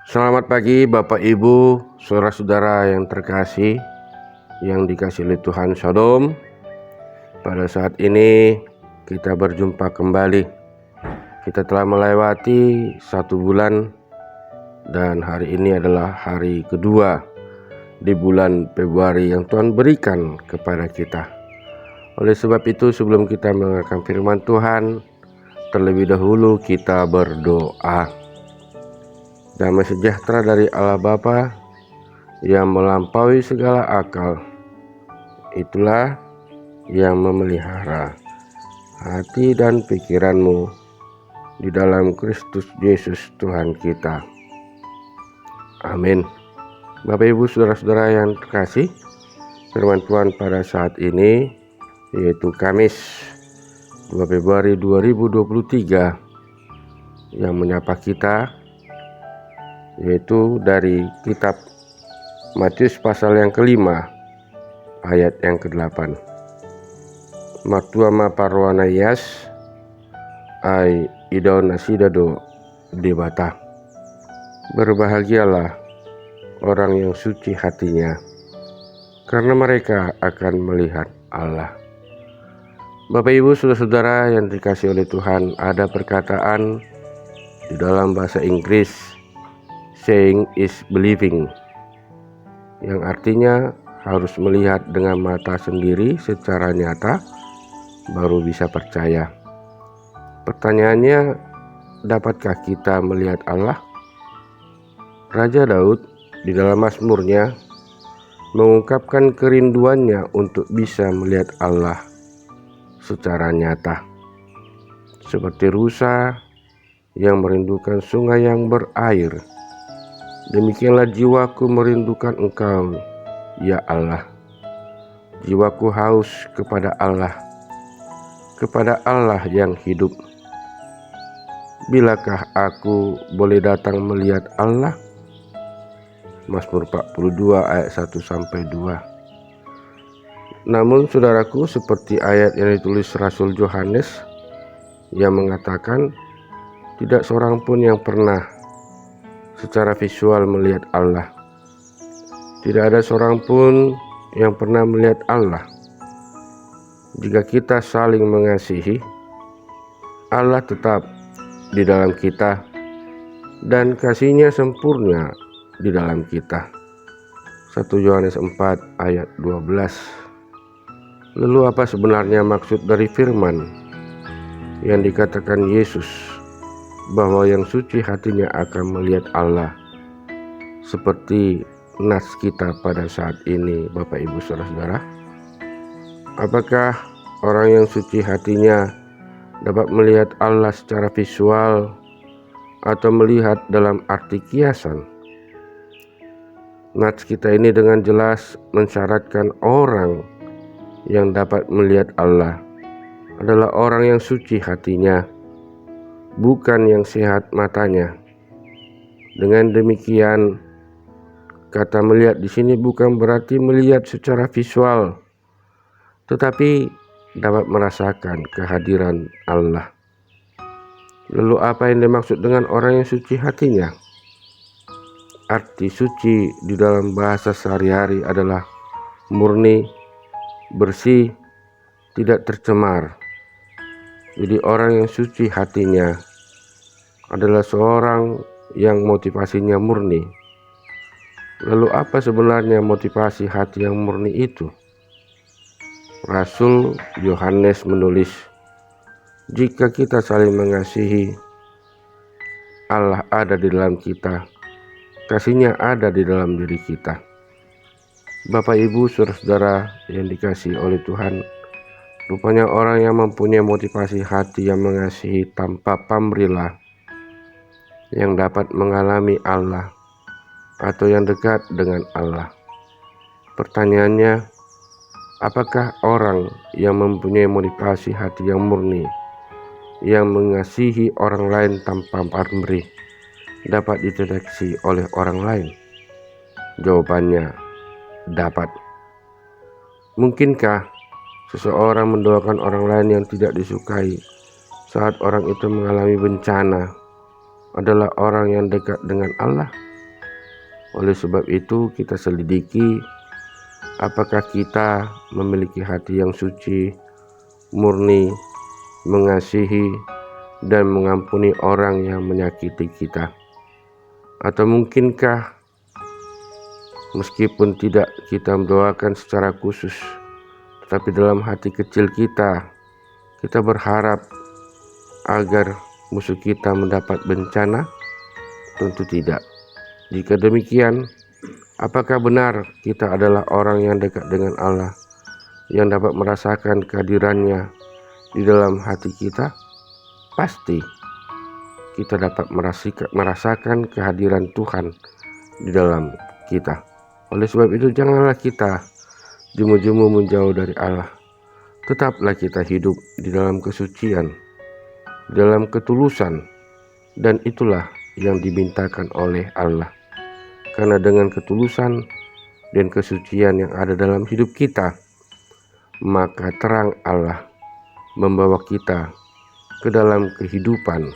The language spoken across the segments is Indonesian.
Selamat pagi Bapak Ibu, saudara-saudara yang terkasih, yang dikasihi oleh Tuhan. Shalom. Pada saat ini kita berjumpa kembali. Kita telah melewati 1 bulan dan hari ini adalah hari kedua di bulan Februari yang Tuhan berikan kepada kita. Oleh sebab itu, sebelum kita mendengarkan firman Tuhan, terlebih dahulu kita berdoa. Damai sejahtera dari Allah Bapa yang melampaui segala akal, itulah yang memelihara hati dan pikiranmu di dalam Kristus Yesus Tuhan kita. Amin. Bapak Ibu saudara-saudara yang terkasih, firman Tuhan pada saat ini yaitu Kamis 2 Februari 2023 yang menyapa kita, yaitu dari kitab Matius pasal yang kelima ayat yang ke-8. Matua parwanayas ai idau nasidado debata. Berbahagialah orang yang suci hatinya, karena mereka akan melihat Allah. Bapak Ibu saudara-saudara yang dikasihi oleh Tuhan, ada perkataan di dalam bahasa Inggris, saying is believing, yang artinya harus melihat dengan mata sendiri secara nyata baru bisa percaya. Pertanyaannya, dapatkah kita melihat Allah? Raja Daud di dalam Mazmurnya mengungkapkan kerinduannya untuk bisa melihat Allah secara nyata, seperti rusa yang merindukan sungai yang berair. Demikianlah jiwaku merindukan Engkau, ya Allah. Jiwaku haus kepada Allah yang hidup. Bilakah aku boleh datang melihat Allah? Mazmur 42 ayat 1-2. Namun saudaraku, seperti ayat yang ditulis Rasul Yohanes yang mengatakan, tidak seorang pun yang pernah secara visual melihat Allah. Tidak ada seorang pun yang pernah melihat Allah. Jika kita saling mengasihi, Allah tetap di dalam kita dan kasih-Nya sempurna di dalam kita. 1 Yohanes 4 ayat 12. Lalu apa sebenarnya maksud dari firman yang dikatakan Yesus, bahwa yang suci hatinya akan melihat Allah, seperti nas kita pada saat ini, Bapak Ibu saudara-saudara? Apakah orang yang suci hatinya dapat melihat Allah secara visual atau melihat dalam arti kiasan? Nas kita ini dengan jelas mensyaratkan orang yang dapat melihat Allah adalah orang yang suci hatinya, bukan yang sehat matanya. Dengan demikian, kata melihat di sini bukan berarti melihat secara visual, tetapi dapat merasakan kehadiran Allah. Lalu apa yang dimaksud dengan orang yang suci hatinya? Arti suci di dalam bahasa sehari-hari adalah murni, bersih, tidak tercemar. Jadi orang yang suci hatinya adalah seorang yang motivasinya murni. Lalu apa sebenarnya motivasi hati yang murni itu? Rasul Yohanes menulis, jika kita saling mengasihi, Allah ada di dalam kita, kasih-Nya ada di dalam diri kita. Bapak Ibu saudara-saudara yang dikasihi oleh Tuhan, rupanya orang yang mempunyai motivasi hati yang mengasihi tanpa pamrih yang dapat mengalami Allah atau yang dekat dengan Allah. Pertanyaannya, apakah orang yang mempunyai motivasi hati yang murni, yang mengasihi orang lain tanpa pamrih, dapat dideteksi oleh orang lain? Jawabannya, dapat. Mungkinkah seseorang mendoakan orang lain yang tidak disukai saat orang itu mengalami bencana adalah orang yang dekat dengan Allah? Oleh sebab itu kita selidiki apakah kita memiliki hati yang suci, murni, mengasihi, dan mengampuni orang yang menyakiti kita. Atau mungkinkah meskipun tidak kita mendoakan secara khusus, tetapi dalam hati kecil kita berharap agar musuh kita mendapat bencana? Tentu tidak. Jika demikian, apakah benar kita adalah orang yang dekat dengan Allah, yang dapat merasakan kehadirannya di dalam hati kita? Pasti kita dapat merasakan kehadiran Tuhan di dalam kita. Oleh sebab itu, janganlah kita jemu-jemu menjauh dari Allah. Tetaplah kita hidup di dalam kesucian, di dalam ketulusan, dan itulah yang dimintakan oleh Allah. Karena dengan ketulusan dan kesucian yang ada dalam hidup kita, maka terang Allah membawa kita ke dalam kehidupan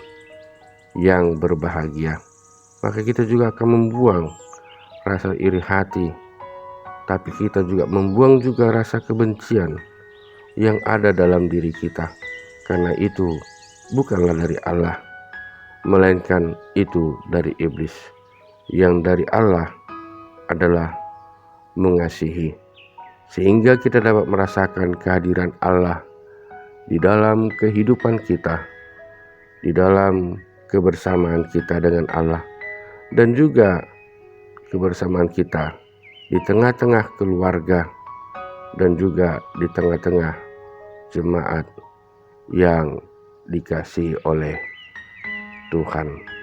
yang berbahagia. Maka kita juga akan membuang rasa iri hati, tapi kita juga membuang juga rasa kebencian yang ada dalam diri kita. Karena itu bukanlah dari Allah, melainkan itu dari iblis. Yang dari Allah adalah mengasihi, sehingga kita dapat merasakan kehadiran Allah di dalam kehidupan kita, di dalam kebersamaan kita dengan Allah, dan juga kebersamaan kita di tengah-tengah keluarga dan juga di tengah-tengah jemaat yang dikasihi oleh Tuhan.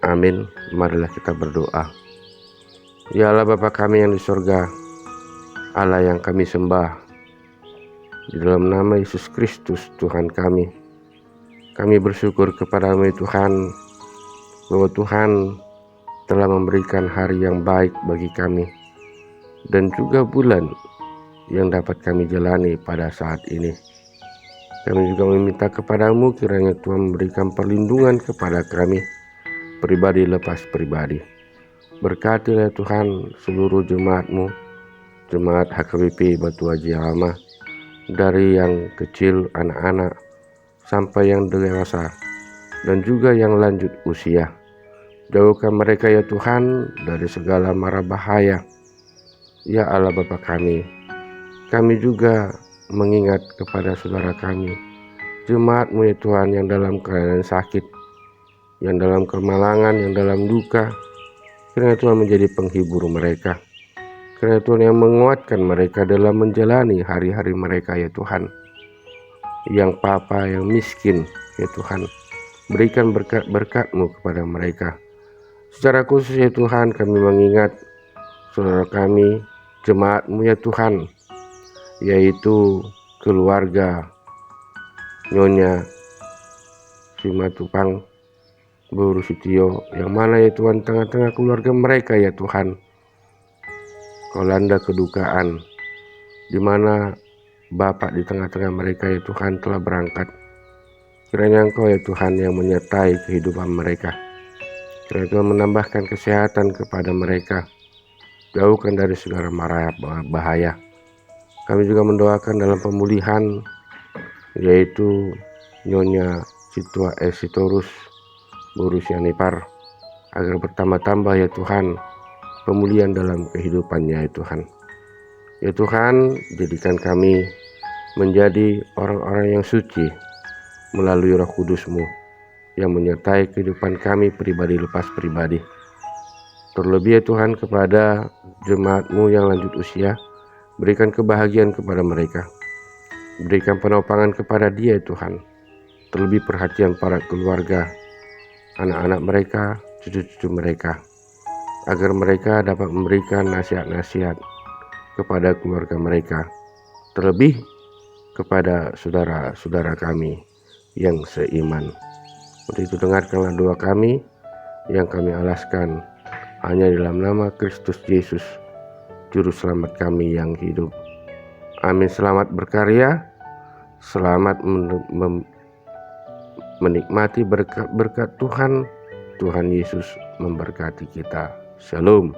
Amin. Marilah kita berdoa. Ya Allah Bapa kami yang di surga, Allah yang kami sembah, di dalam nama Yesus Kristus Tuhan kami bersyukur kepada-Mu Tuhan, bahwa Tuhan telah memberikan hari yang baik bagi kami, dan juga bulan yang dapat kami jalani pada saat ini. Kami juga meminta kepada-Mu kiranya Tuhan memberikan perlindungan kepada kami, pribadi lepas pribadi. Berkatilah Tuhan seluruh jemaat-Mu, jemaat HKBP Batu Haji Alama, dari yang kecil anak-anak sampai yang dewasa dan juga yang lanjut usia. Jauhkan mereka ya Tuhan dari segala mara bahaya. Ya Allah Bapa kami juga mengingat kepada saudara kami, jemaat-Mu ya Tuhan, yang dalam keadaan sakit, yang dalam kemalangan, yang dalam duka. Kiranya Tuhan menjadi penghibur mereka. Kiranya Tuhan yang menguatkan mereka dalam menjalani hari-hari mereka ya Tuhan. Yang papa, yang miskin ya Tuhan, berikan berkat-Mu kepada mereka. Secara khusus ya Tuhan, kami mengingat saudara kami, jemaat-Mu ya Tuhan, yaitu keluarga Nyonya Simatupang Boru Sutio, yang mana ya Tuhan tengah-tengah keluarga mereka ya Tuhan, Kau landa kedukaan, di mana Bapak di tengah-tengah mereka ya Tuhan telah berangkat. Kiranya Engkau ya Tuhan yang menyertai kehidupan mereka. Kiranya Tuhan menambahkan kesehatan kepada mereka, jauhkan dari segala mara bahaya. Kami juga mendoakan dalam pemulihan, yaitu Nyonya Sitorus Boru Sianipar, agar bertambah-tambah ya Tuhan pemulihan dalam kehidupannya ya Tuhan. Ya Tuhan, jadikan kami menjadi orang-orang yang suci melalui Roh Kudus-Mu yang menyertai kehidupan kami pribadi lepas pribadi. Terlebih ya Tuhan kepada jemaat-Mu yang lanjut usia, berikan kebahagiaan kepada mereka, berikan penopangan kepada dia ya Tuhan. Terlebih perhatian para keluarga, anak-anak mereka, cucu-cucu mereka, agar mereka dapat memberikan nasihat-nasihat kepada keluarga mereka, terlebih kepada saudara-saudara kami yang seiman. Untuk itu dengarkanlah doa kami yang kami alaskan hanya dalam nama Kristus Yesus, Juru Selamat kami yang hidup. Amin. Selamat berkarya, selamat menikmati berkat-berkat Tuhan Tuhan Yesus memberkati kita. Shalom.